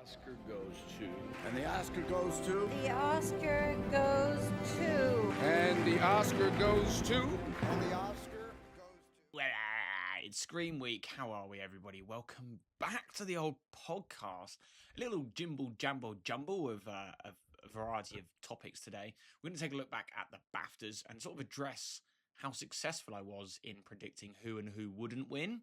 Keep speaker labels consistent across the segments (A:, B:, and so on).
A: Oscar goes to. And the Oscar goes to.
B: The Oscar goes to.
A: And the Oscar goes to. And the Oscar goes to.
C: Well, it's Scream Week. How are we, everybody? Welcome back to the old podcast. A little jumble of a variety of topics today. We're going to take a look back at the BAFTAs and sort of address how successful I was in predicting who and who wouldn't win.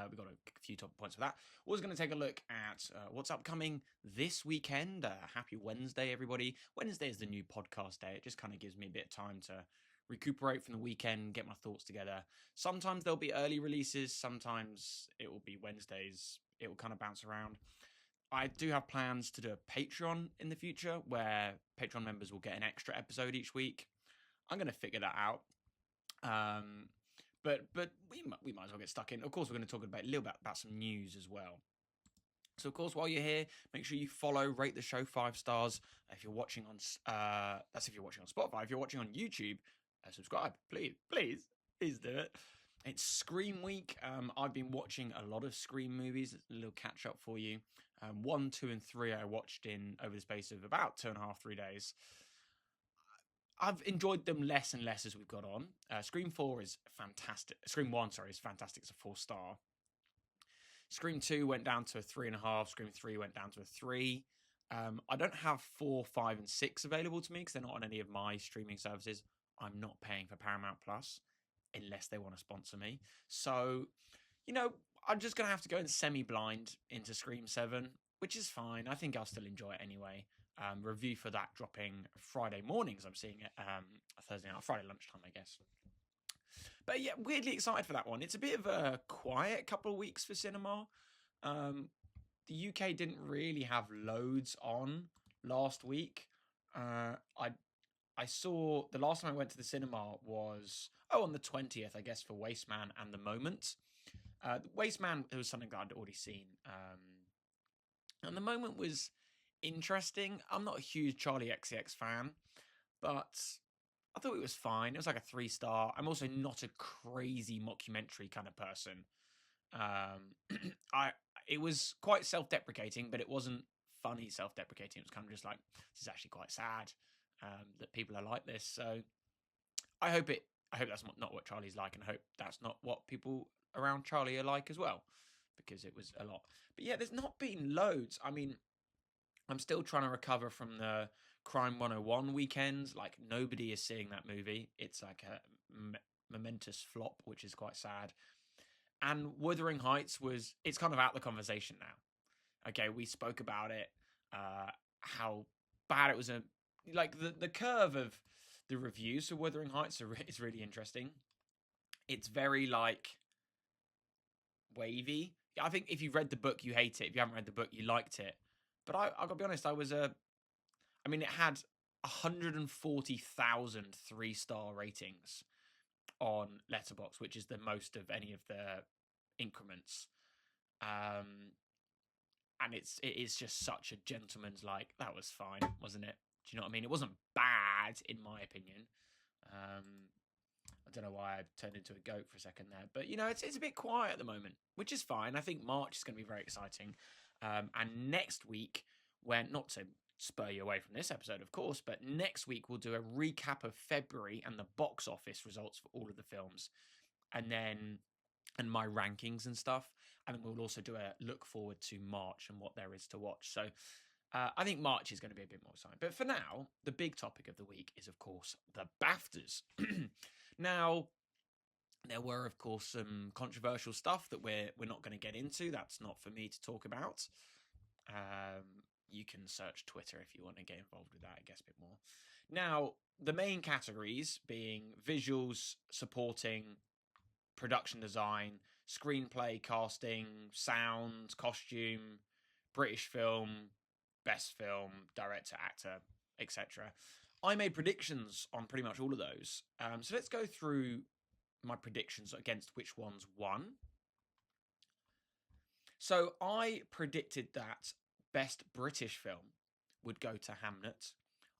C: We've got a few top points for that. We're also going to take a look at what's upcoming this weekend. Happy Wednesday, everybody. Wednesday is the new podcast day. It just kind of gives me a bit of time to recuperate from the weekend, get my thoughts together. Sometimes there'll be early releases. Sometimes it will be Wednesdays. It will kind of bounce around. I do have plans to do a Patreon in the future where Patreon members will get an extra episode each week. I'm going to figure that out. But we might as well get stuck in. Of course, we're going to talk a little bit about some news as well. So, of course, while you're here, make sure you follow, rate the show 5 stars. If you're watching on, that's if you're watching on Spotify. If you're watching on YouTube, subscribe, please do it. It's Scream Week. I've been watching a lot of Scream movies. A little catch up for you. 1, 2, and 3 I watched in over the space of about 2.5, 3 days. I've enjoyed them less and less as we've got on. Scream 4 is fantastic. Scream 1, is fantastic. It's a 4-star. Scream 2 went down to a 3.5. Scream 3 went down to a 3. I don't have 4, 5, and 6 available to me because they're not on any of my streaming services. I'm not paying for Paramount Plus unless they want to sponsor me. So, I'm just going to have to go in semi-blind into Scream 7, which is fine. I think I'll still enjoy it anyway. Review for that dropping Friday mornings. I'm seeing it Thursday night, Friday lunchtime, I guess. But yeah, weirdly excited for that one. It's a bit of a quiet couple of weeks for cinema. The UK didn't really have loads on last week. I saw the last time I went to the cinema was on the 20th, I guess, for Wasteman and The Moment. Wasteman, it was something that I'd already seen, and The Moment was interesting. I'm not a huge Charlie XCX fan, but I thought it was fine. It was like a 3-star. I'm also not a crazy mockumentary kind of person. It was quite self-deprecating, but it wasn't funny self-deprecating. It was kind of just like, this is actually quite sad that people are like this. So I hope that's not what Charlie's like, and I hope that's not what people around Charlie are like as well, because it was a lot. But yeah, there's not been loads. I mean, I'm still trying to recover from the Crime 101 weekends. Like, nobody is seeing that movie. It's like a momentous flop, which is quite sad. And Wuthering Heights it's kind of out the conversation now. Okay, we spoke about it, how bad it was. The curve of the reviews for Wuthering Heights is really interesting. It's very, wavy. I think if you've read the book, you hate it. If you haven't read the book, you liked it. But I've got to be honest, it had 140,000 3-star ratings on Letterboxd, which is the most of any of the increments. And it is just such a gentleman's that was fine, wasn't it? Do you know what I mean? It wasn't bad, in my opinion. I don't know why I turned into a goat for a second there. But, it's a bit quiet at the moment, which is fine. I think March is going to be very exciting. And next week, not to spur you away from this episode, of course, but next week we'll do a recap of February and the box office results for all of the films, and my rankings and stuff. And then we'll also do a look forward to March and what there is to watch. So I think March is going to be a bit more exciting. But for now, the big topic of the week is, of course, the BAFTAs. Now, there were, of course, some controversial stuff that we're not going to get into. That's not for me to talk about. You can search Twitter if you want to get involved with that, I guess, a bit more. Now, the main categories being visuals, supporting, production design, screenplay, casting, sound, costume, British film, best film, director, actor, etc. I made predictions on pretty much all of those. So let's go through my predictions against which ones won. So I predicted that best British film would go to Hamnet.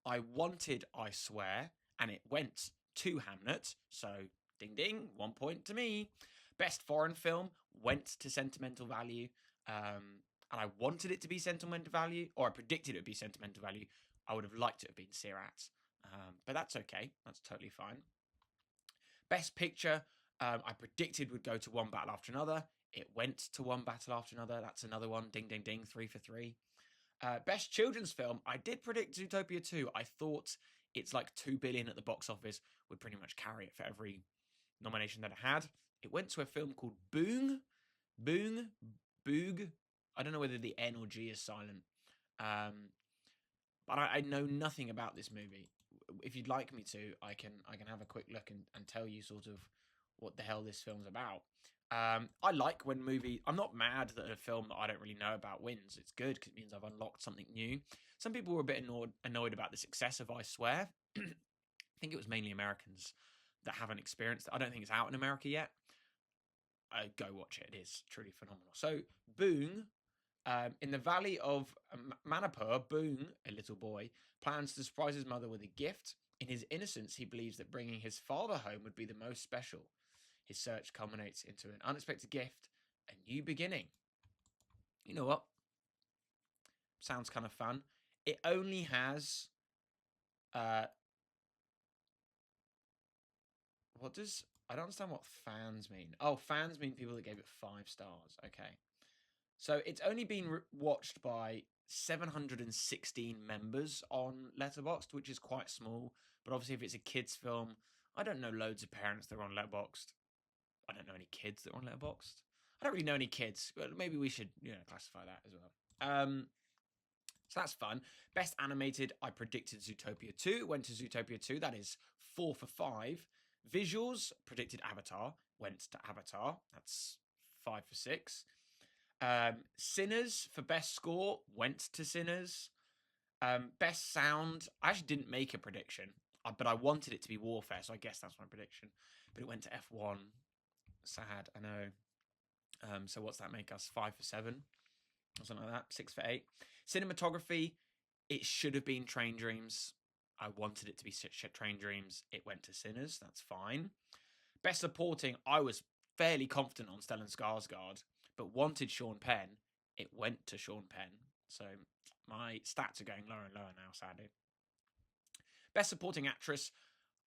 C: I wanted I Swear, and it went to Hamnet. So ding ding, 1 point to me. Best foreign film went to Sentimental Value. and I wanted it to be sentimental value, or I predicted it would be sentimental value, I would have liked it to have been Sirat. But that's okay. That's totally fine. Best Picture, I predicted would go to One Battle After Another. It went to One Battle After Another. That's another one. Ding, ding, ding. 3 for 3. Best Children's Film, I did predict Zootopia 2. I thought it's like 2 billion at the box office would pretty much carry it for every nomination that it had. It went to a film called Boong. Boog. I don't know whether the N or G is silent. But I know nothing about this movie. If you'd like me to, I can have a quick look and tell you sort of what the hell this film's about. I like when I'm not mad that a film that I don't really know about wins. It's good because it means I've unlocked something new. Some people were a bit annoyed about the success of I Swear. I think it was mainly Americans that haven't experienced it. I don't think it's out in America yet. Go watch it. It is truly phenomenal. So, Boong, in the valley of Manipur, Boong, a little boy, plans to surprise his mother with a gift. In his innocence, he believes that bringing his father home would be the most special. His search culminates into an unexpected gift, a new beginning. You know what? Sounds kind of fun. It only has... I don't understand what fans mean. Oh, fans mean people that gave it 5 stars. Okay. So it's only been watched by 716 members on Letterboxd, which is quite small. But obviously, if it's a kids' film, I don't know loads of parents that are on Letterboxd. I don't know any kids that are on Letterboxd. I don't really know any kids, but maybe we should, classify that as well. So that's fun. Best Animated, I predicted Zootopia 2. Went to Zootopia 2. That is 4 for 5. Visuals, predicted Avatar. Went to Avatar. That's 5 for 6. Sinners for best score went to Sinners. Best sound, I actually didn't make a prediction, but I wanted it to be Warfare, so I guess that's my prediction. But it went to F1. Sad, I know. So what's that make us? 5 for 7 or something like that. 6 for 8. Cinematography, it should have been Train Dreams. I wanted it to be Train Dreams. It went to Sinners. That's fine. Best supporting, I was fairly confident on Stellan Skarsgård, but wanted Sean Penn. It went to Sean Penn. So my stats are going lower and lower now, sadly. Best supporting actress,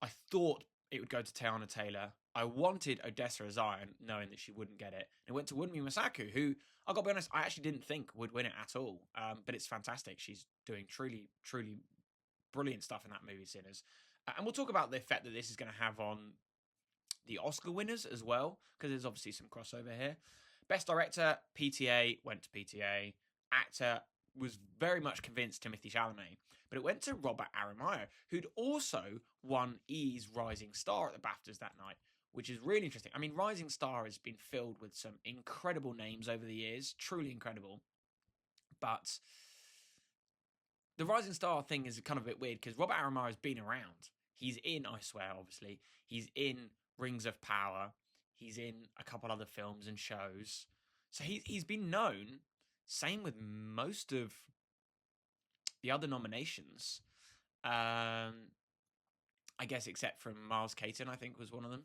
C: I thought it would go to Teyana Taylor. I wanted Odessa Zion, knowing that she wouldn't get it. It went to Wunmi Masaku, who, I gotta be honest, I actually didn't think would win it at all. But it's fantastic. She's doing truly, truly brilliant stuff in that movie, Sinners. And we'll talk about the effect that this is going to have on the Oscar winners as well, because there's obviously some crossover here. Best Director, PTA, went to PTA. Actor, was very much convinced Timothée Chalamet, but it went to Robert Aramayo, who'd also won E's Rising Star at the BAFTAs that night, which is really interesting. I mean, Rising Star has been filled with some incredible names over the years, truly incredible, but the Rising Star thing is kind of a bit weird because Robert Aramayo has been around. He's in I Swear, obviously. He's in Rings of Power. He's in a couple other films and shows. So he's been known. Same with most of the other nominations. I guess except from Miles Caton, I think was one of them.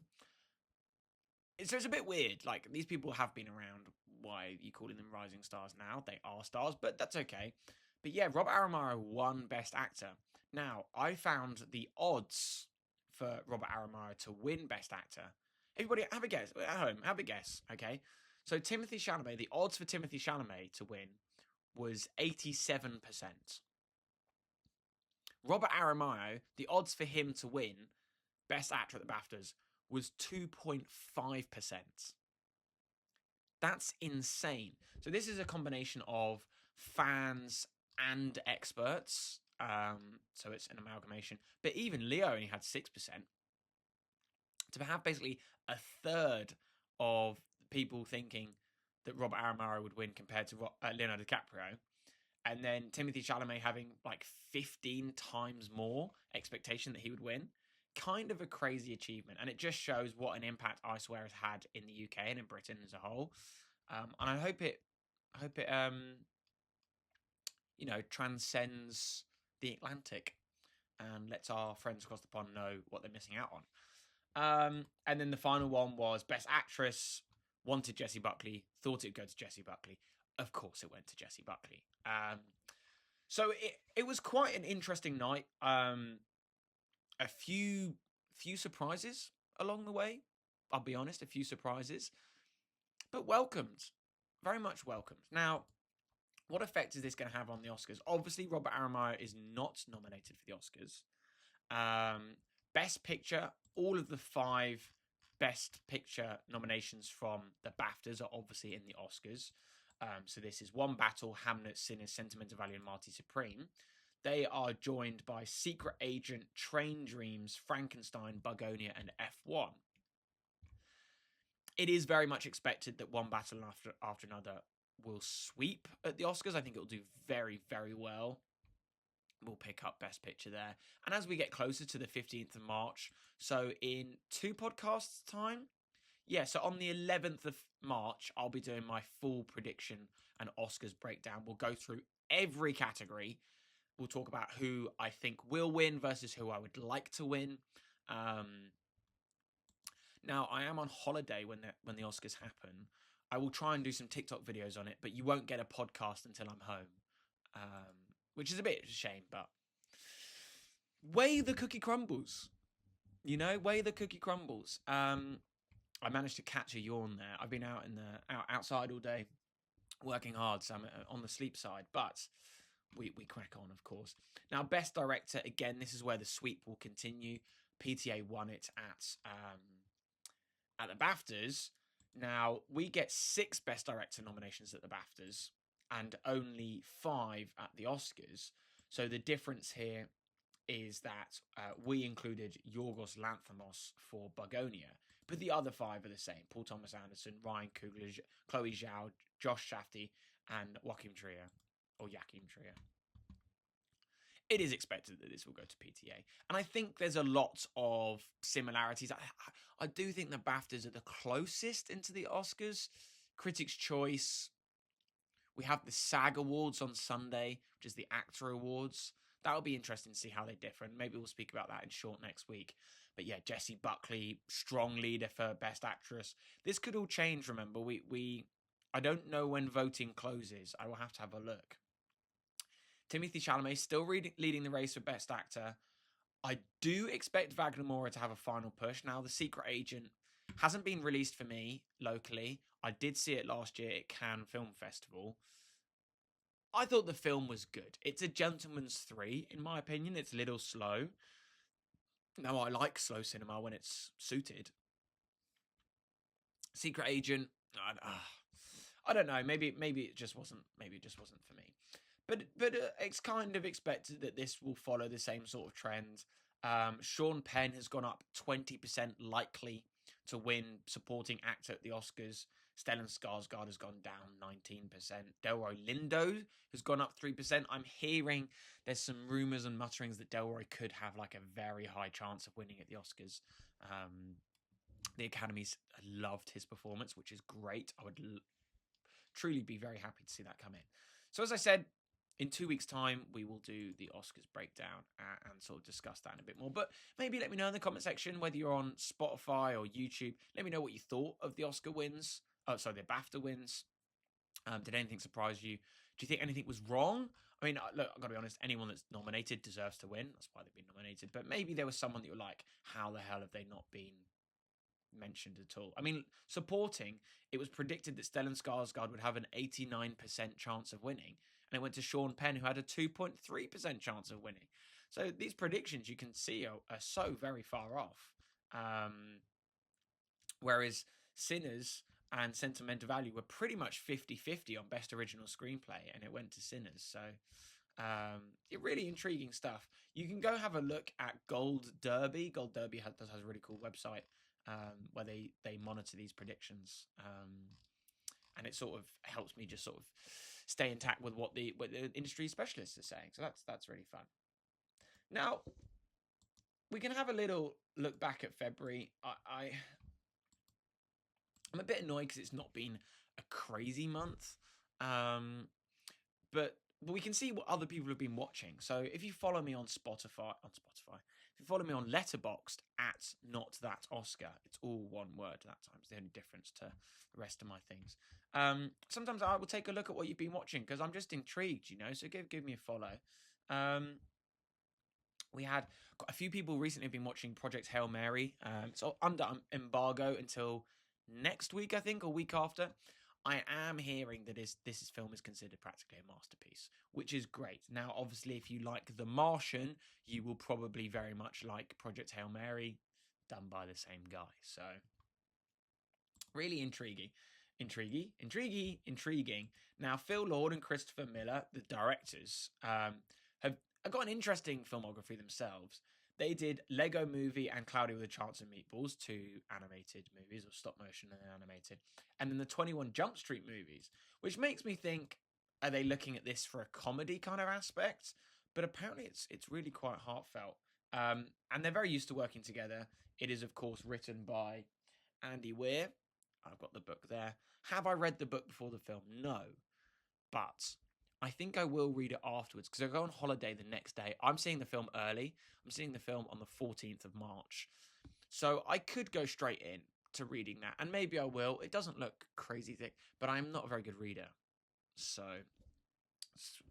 C: So it's a bit weird. Like, these people have been around. Why are you calling them rising stars now? They are stars, but that's okay. But yeah, Robert Aramayo won Best Actor. Now, I found the odds for Robert Aramayo to win Best Actor. Everybody, have a guess. At home, have a guess, okay? So Timothée Chalamet, the odds for Timothée Chalamet to win was 87%. Robert Aramayo, the odds for him to win Best Actor at the BAFTAs was 2.5%. That's insane. So this is a combination of fans and experts. So it's an amalgamation. But even Leo only had 6%. To have basically a third of people thinking that Robert Aramayo would win compared to Leonardo DiCaprio, and then Timothée Chalamet having like 15 times more expectation that he would win. Kind of a crazy achievement, and it just shows what an impact I Swear has had in the UK and in Britain as a whole. And I hope it transcends the Atlantic and lets our friends across the pond know what they're missing out on. And then the final one was Best Actress. Wanted Jessie Buckley, thought it'd go to Jessie Buckley. of course, it went to Jessie Buckley. So it was quite an interesting night. A few surprises along the way. I'll be honest, a few surprises, but welcomed, very much welcomed. Now, what effect is this going to have on the Oscars? Obviously, Robert Aramayo is not nominated for the Oscars. Best Picture, all of the 5 Best Picture nominations from the BAFTAs are obviously in the Oscars. So this is One Battle, Hamnet, Sinners, Sentimental Value, and Marty Supreme. They are joined by Secret Agent, Train Dreams, Frankenstein, Bugonia, and F1. It is very much expected that One Battle after another will sweep at the Oscars. I think it will do very, very well. We'll pick up Best Picture there. And as we get closer to the 15th of March, so in 2 podcasts' time, so on the 11th of March, I'll be doing my full prediction and Oscars breakdown. We'll go through every category. We'll talk about who I think will win versus who I would like to win. Now, I am on holiday when the Oscars happen. I will try and do some TikTok videos on it, but you won't get a podcast until I'm home, which is a bit of a shame, but way the cookie crumbles. Way the cookie crumbles. I managed to catch a yawn there. I've been outside all day, working hard, so I'm on the sleep side, but we crack on, of course. Now, Best Director, again, this is where the sweep will continue. PTA won it at the BAFTAs. Now, we get 6 Best Director nominations at the BAFTAs and only 5 at the Oscars. So the difference here is that we included Yorgos Lanthimos for Bugonia, but the other 5 are the same. Paul Thomas Anderson, Ryan Coogler, Chloe Zhao, Josh Shafty, and Joachim Trier. It is expected that this will go to PTA. And I think there's a lot of similarities. I do think the BAFTAs are the closest into the Oscars. Critics' Choice. We have the SAG Awards on Sunday, which is the Actor Awards. That'll be interesting to see how they differ. And maybe we'll speak about that in short next week. But yeah, Jessie Buckley, strong leader for Best Actress. This could all change, remember. I don't know when voting closes. I will have to have a look. Timothée Chalamet still leading the race for Best Actor. I do expect Wagner Moura to have a final push. Now, The Secret Agent hasn't been released for me locally. I did see it last year at Cannes Film Festival. I thought the film was good. It's a gentleman's 3, in my opinion. It's a little slow. Now, I like slow cinema when it's suited. Secret Agent, I don't know. Maybe it just wasn't. Maybe it just wasn't for me. But it's kind of expected that this will follow the same sort of trend. Sean Penn has gone up 20% likely to win supporting actor at the Oscars. Stellan Skarsgård has gone down 19%. Delroy Lindo has gone up 3%. I'm hearing there's some rumours and mutterings that Delroy could have like a very high chance of winning at the Oscars. The Academy's loved his performance, which is great. I would truly be very happy to see that come in. So as I said, in 2 weeks' time, we will do the Oscars breakdown and sort of discuss that in a bit more. But maybe let me know in the comment section, whether you're on Spotify or YouTube, let me know what you thought of the Oscar wins. The BAFTA wins. Did anything surprise you? Do you think anything was wrong? I mean, look, I've got to be honest, anyone that's nominated deserves to win. That's why they've been nominated. But maybe there was someone that you're like, how the hell have they not been mentioned at all? I mean, supporting, it was predicted that Stellan Skarsgård would have an 89% chance of winning. And it went to Sean Penn, who had a 2.3% chance of winning. So these predictions, you can see, are so very far off. Whereas Sinners and Sentimental Value were pretty much 50-50 on Best Original Screenplay, and it went to Sinners. So really intriguing stuff. You can go have a look at Gold Derby. Gold Derby has a really cool website where they monitor these predictions. And it sort of helps me just sort of stay intact with what the industry specialists are saying. So that's really fun. Now, we can have a little look back at February. I'm a bit annoyed because it's not been a crazy month. But we can see what other people have been watching. So if you follow me on Spotify, if you follow me on Letterboxd @NotThatOscar, it's all one word that time. It's the only difference to the rest of my things. Sometimes I will take a look at what you've been watching because I'm just intrigued, So give me a follow. Um, we had got a few people recently have been watching Project Hail Mary. So under embargo until next week, I think, or week after. I am hearing that this film is considered practically a masterpiece, which is great. Now, obviously, if you like The Martian, you will probably very much like Project Hail Mary, done by the same guy. So, really intriguing. Now, Phil Lord and Christopher Miller, the directors, have got an interesting filmography themselves. They did Lego Movie and Cloudy with a Chance of Meatballs, two animated movies, or stop motion and animated, and then the 21 Jump Street movies, which makes me think, are they looking at this for a comedy kind of aspect? But apparently it's really quite heartfelt. And they're very used to working together. It is, of course, written by Andy Weir. I've got the book there. Have I read the book before the film? No. But I think I will read it afterwards because I go on holiday the next day. I'm seeing the film early. I'm seeing the film on the 14th of March. So I could go straight in to reading that, and maybe I will. It doesn't look crazy thick, but I'm not a very good reader. So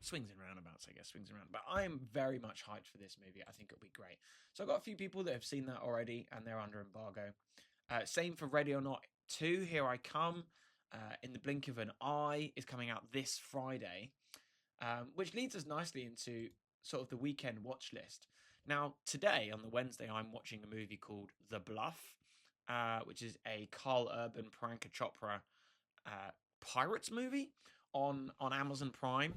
C: swings and roundabouts, I guess. Swings and roundabouts. But I am very much hyped for this movie. I think it'll be great. So I've got a few people that have seen that already, and they're under embargo. Same for Ready or Not 2, Here I Come, in the blink of an eye, is coming out this Friday, which leads us nicely into sort of the weekend watch list. Now, today, on the Wednesday, I'm watching a movie called The Bluff, which is a Carl Urban, Priyanka Chopra pirates movie on Amazon Prime.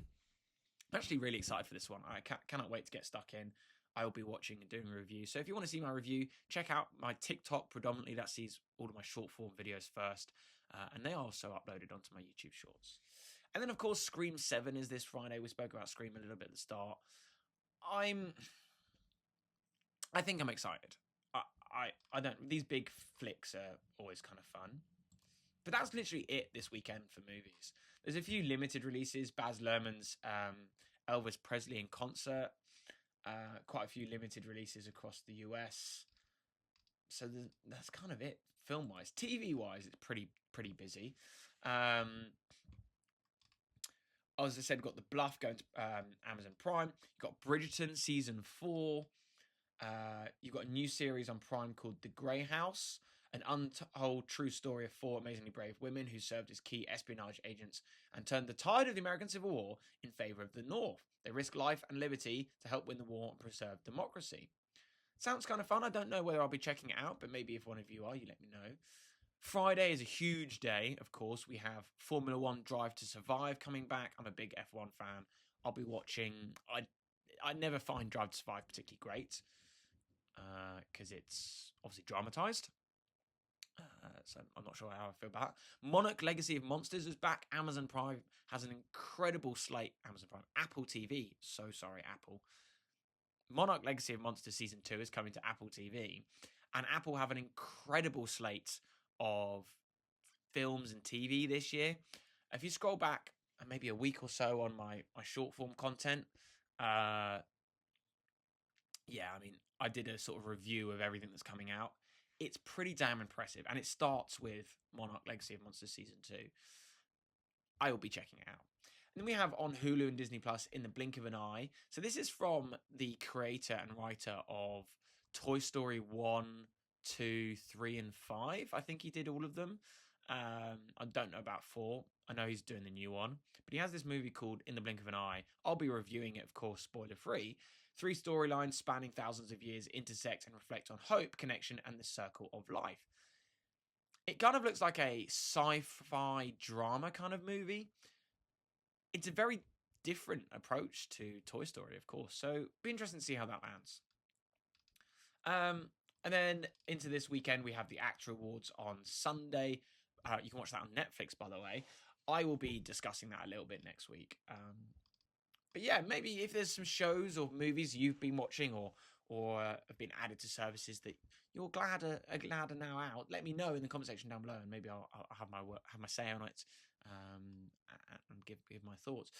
C: I'm actually really excited for this one. I cannot wait to get stuck in. I will be watching and doing a review. So if you want to see my review, check out my TikTok predominantly. That sees all of my short form videos first. And they are also uploaded onto my YouTube shorts. And then, of course, Scream 7 is this Friday. We spoke about Scream a little bit at the start. I think I'm excited. I don't. These big flicks are always kind of fun. But that's literally it this weekend for movies. There's a few limited releases. Baz Luhrmann's Elvis Presley in concert. Quite a few limited releases across the US. So that's kind of it film-wise. TV-wise, it's pretty busy. As I said, got The Bluff going to Amazon Prime. You've got Bridgerton Season 4. You've got a new series on Prime called The Grey House, an untold true story of four amazingly brave women who served as key espionage agents and turned the tide of the American Civil War in favor of the North. They risk life and liberty to help win the war and preserve democracy. Sounds kind of fun. I don't know whether I'll be checking it out, but maybe if one of you are, you let me know. Friday is a huge day, of course. We have Formula One Drive to Survive coming back. I'm a big F1 fan. I'll be watching. I never find Drive to Survive particularly great because it's obviously dramatised. So I'm not sure how I feel about that. Monarch Legacy of Monsters is back. Amazon Prime has an incredible slate. Amazon Prime. Apple TV. So sorry, Apple. Monarch Legacy of Monsters Season 2 is coming to Apple TV. And Apple have an incredible slate of films and TV this year. If you scroll back maybe a week or so on my short form content, I mean, I did a sort of review of everything that's coming out. It's pretty damn impressive. And it starts with Monarch Legacy of Monsters Season 2. I will be checking it out. And then we have on Hulu and Disney Plus In the Blink of an Eye. So this is from the creator and writer of Toy Story 1, 2, 3, and 5. I think he did all of them. I don't know about 4. I know he's doing the new one. But he has this movie called In the Blink of an Eye. I'll be reviewing it, of course, spoiler-free. 3 storylines spanning thousands of years intersect and reflect on hope, connection, and the circle of life. It kind of looks like a sci-fi drama kind of movie. It's a very different approach to Toy Story, of course. So be interesting to see how that lands. And then into this weekend, we have the Actor Awards on Sunday. You can watch that on Netflix, by the way. I will be discussing that a little bit next week. But yeah, maybe if there's some shows or movies you've been watching or have been added to services that you're glad are now out, let me know in the comment section down below, and maybe I'll have my say on it and give my thoughts.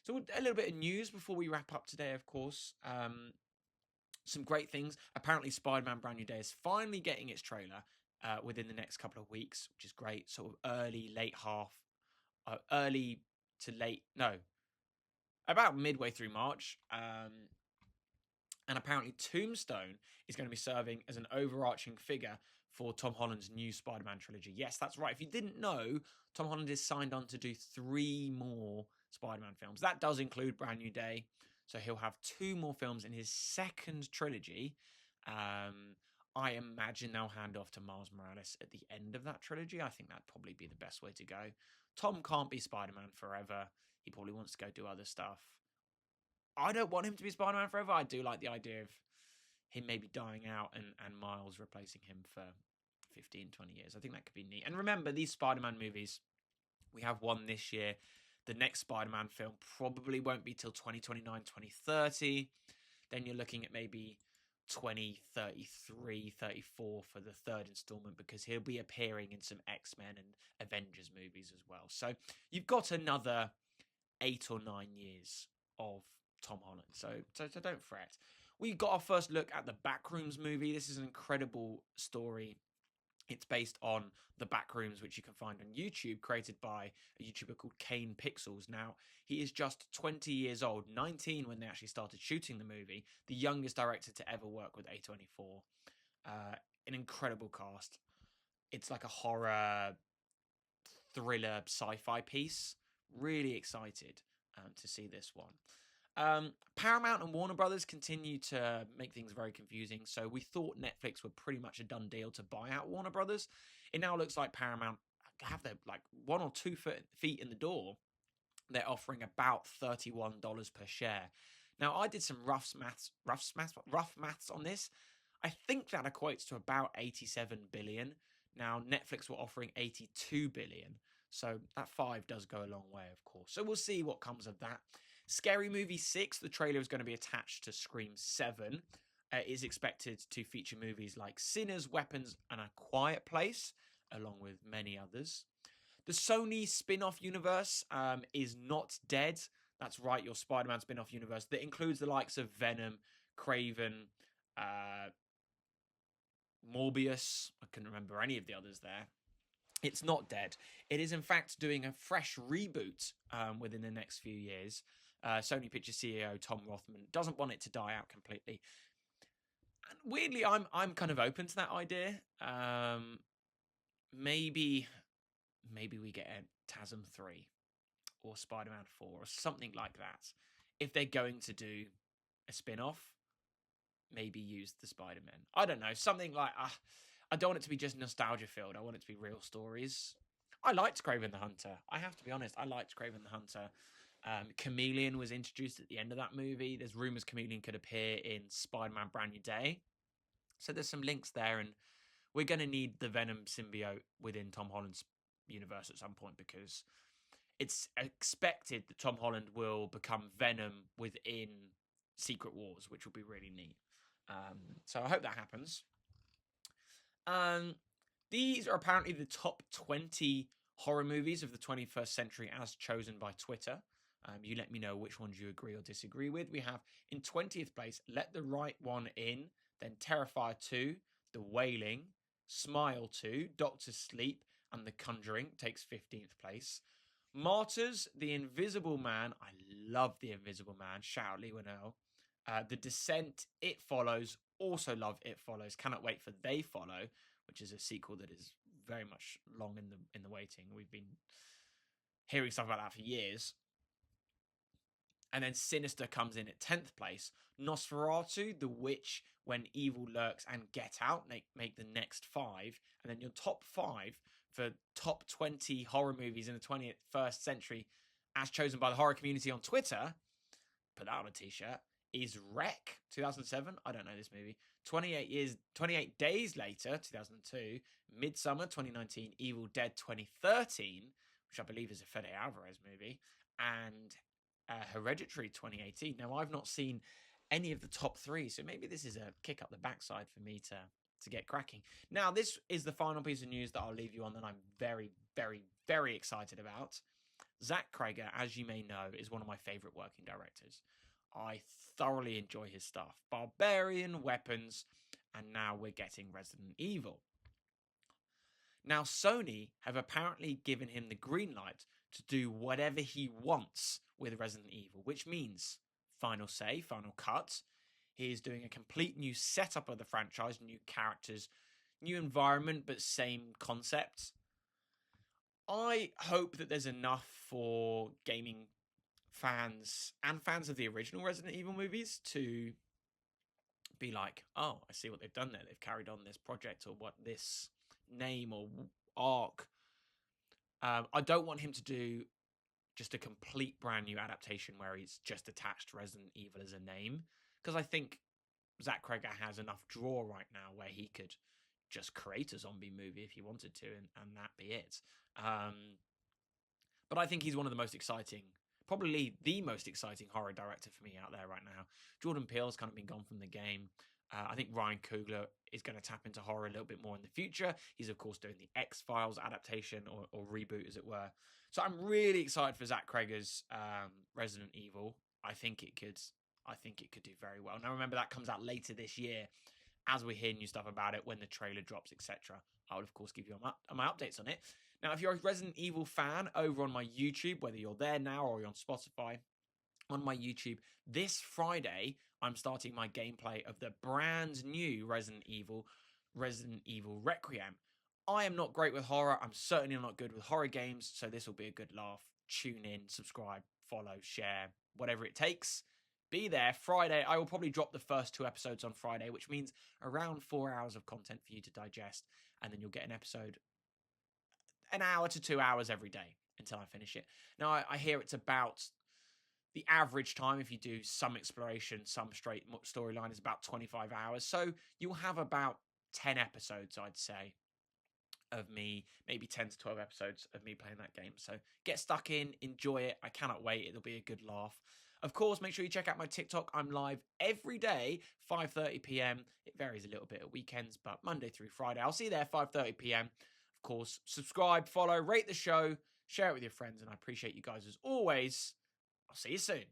C: So a little bit of news before we wrap up today, of course. Some great things. Apparently, Spider-Man Brand New Day is finally getting its trailer within the next couple of weeks, which is great. Sort of early, late half early to late, no, about midway through March. And apparently Tombstone is going to be serving as an overarching figure for Tom Holland's new Spider-Man trilogy. Yes, that's right. If you didn't know, Tom Holland is signed on to do 3 more Spider-Man films. That does include Brand New Day. So he'll have 2 more films in his second trilogy. I imagine they'll hand off to Miles Morales at the end of that trilogy. I think that'd probably be the best way to go. Tom can't be Spider-Man forever. He probably wants to go do other stuff. I don't want him to be Spider-Man forever. I do like the idea of him maybe dying out and Miles replacing him for 15, 20 years. I think that could be neat. And remember, these Spider-Man movies, we have one this year. The next Spider-Man film probably won't be till 2029, 2030. Then you're looking at maybe 2033, 34 for the third installment, because he'll be appearing in some X-Men and Avengers movies as well. So you've got another 8 or 9 years of Tom Holland. So don't fret. We got our first look at the Backrooms movie. This is an incredible story. It's based on the Backrooms, which you can find on YouTube, created by a YouTuber called Kane Pixels. Now, he is just 20 years old, 19 when they actually started shooting the movie, the youngest director to ever work with A24. An incredible cast. It's like a horror, thriller, sci-fi piece. Really excited to see this one. Paramount and Warner Brothers continue to make things very confusing, so we thought Netflix were pretty much a done deal to buy out Warner Brothers. It now looks like Paramount have their 1 or 2 feet in the door. They're offering about $31 per share. Now, I did some rough maths on this. I think that equates to about 87 billion. Now, Netflix were offering 82 billion. So that 5 does go a long way, of course. So we'll see what comes of that. Scary Movie 6, the trailer is going to be attached to Scream 7. Is expected to feature movies like Sinners, Weapons, and A Quiet Place, along with many others. The Sony spin-off universe is not dead. That's right, your Spider-Man spin-off universe that includes the likes of Venom, Craven, Morbius. I couldn't remember any of the others there. It's not dead. It is, in fact, doing a fresh reboot within the next few years. Sony Pictures CEO Tom Rothman doesn't want it to die out completely. And weirdly, I'm kind of open to that idea. Maybe we get a TASM 3 or Spider-Man 4 or something like that. If they're going to do a spin-off, maybe use the Spider-Man. I don't know, something like... I don't want it to be just nostalgia-filled. I want it to be real stories. I liked Craven the Hunter. I have to be honest. I liked Craven the Hunter. Chameleon was introduced at the end of that movie. There's rumours Chameleon could appear in Spider-Man Brand New Day. So there's some links there, and we're going to need the Venom symbiote within Tom Holland's universe at some point, because it's expected that Tom Holland will become Venom within Secret Wars, which will be really neat. So I hope that happens. These are apparently the top 20 horror movies of the 21st century as chosen by Twitter. You let me know which ones you agree or disagree with. We have in 20th place, Let the Right One In, then Terrifier 2, The Wailing, Smile 2, Doctor Sleep, and The Conjuring takes 15th place. Martyrs, The Invisible Man. I love The Invisible Man. Shout out Lee Winnell. The Descent, It Follows. Also love It Follows. Cannot wait for They Follow, which is a sequel that is very much long in the waiting. We've been hearing stuff about that for years. And then Sinister comes in at 10th place. Nosferatu, The Witch, When Evil Lurks, and Get Out make the next 5. And then your top 5 for top 20 horror movies in the 21st century, as chosen by the horror community on Twitter, put that on a t-shirt, is Wreck, 2007. I don't know this movie. 28 Days Later, 2002. Midsummer, 2019. Evil Dead, 2013, which I believe is a Fede Alvarez movie. And Hereditary, 2018. Now, I've not seen any of the top 3, so maybe this is a kick up the backside for me to get cracking. Now, this is the final piece of news that I'll leave you on that I'm very, very, very excited about. Zach Cregger, as you may know, is one of my favourite working directors. I thoroughly enjoy his stuff. Barbarian, Weapons, and now we're getting Resident Evil. Now, Sony have apparently given him the green light to do whatever he wants with Resident Evil, which means final say, final cut. He is doing a complete new setup of the franchise, new characters, new environment, but same concept. I hope that there's enough for gaming fans and fans of the original Resident Evil movies to be like, oh, I see what they've done there. They've carried on this project or what this name or arc. I don't want him to do just a complete brand new adaptation where he's just attached Resident Evil as a name, because I think Zach Cregger has enough draw right now where he could just create a zombie movie if he wanted to, and that be it. But I think he's one of the most exciting, probably the most exciting horror director for me out there right now. Jordan Peele's kind of been gone from the game. I think Ryan Coogler is going to tap into horror a little bit more in the future. He's, of course, doing the X-Files adaptation or reboot, as it were. So I'm really excited for Zach Cregger's Resident Evil. I think it could do very well. Now, remember, that comes out later this year. As we hear new stuff about it, when the trailer drops, etc., I will, of course, give you my updates on it. Now, if you're a Resident Evil fan over on my YouTube, whether you're there now or you're on Spotify, on my YouTube, this Friday, I'm starting my gameplay of the brand new Resident Evil Requiem. I am not great with horror. I'm certainly not good with horror games, so this will be a good laugh. Tune in, subscribe, follow, share, whatever it takes. Be there Friday. I will probably drop the first 2 episodes on Friday, which means around 4 hours of content for you to digest, and then you'll get an episode 1 hour to 2 hours every day until I finish it. Now, I hear it's about the average time, if you do some exploration, some straight storyline, is about 25 hours. So you'll have about 10 episodes, I'd say, of me, maybe 10 to 12 episodes of me playing that game. So get stuck in, enjoy it. I cannot wait. It'll be a good laugh. Of course, make sure you check out my TikTok. I'm live every day, 5:30 p.m. It varies a little bit at weekends, but Monday through Friday. I'll see you there, 5:30 p.m. Of course, subscribe, follow, rate the show, share it with your friends, and I appreciate you guys as always. I'll see you soon.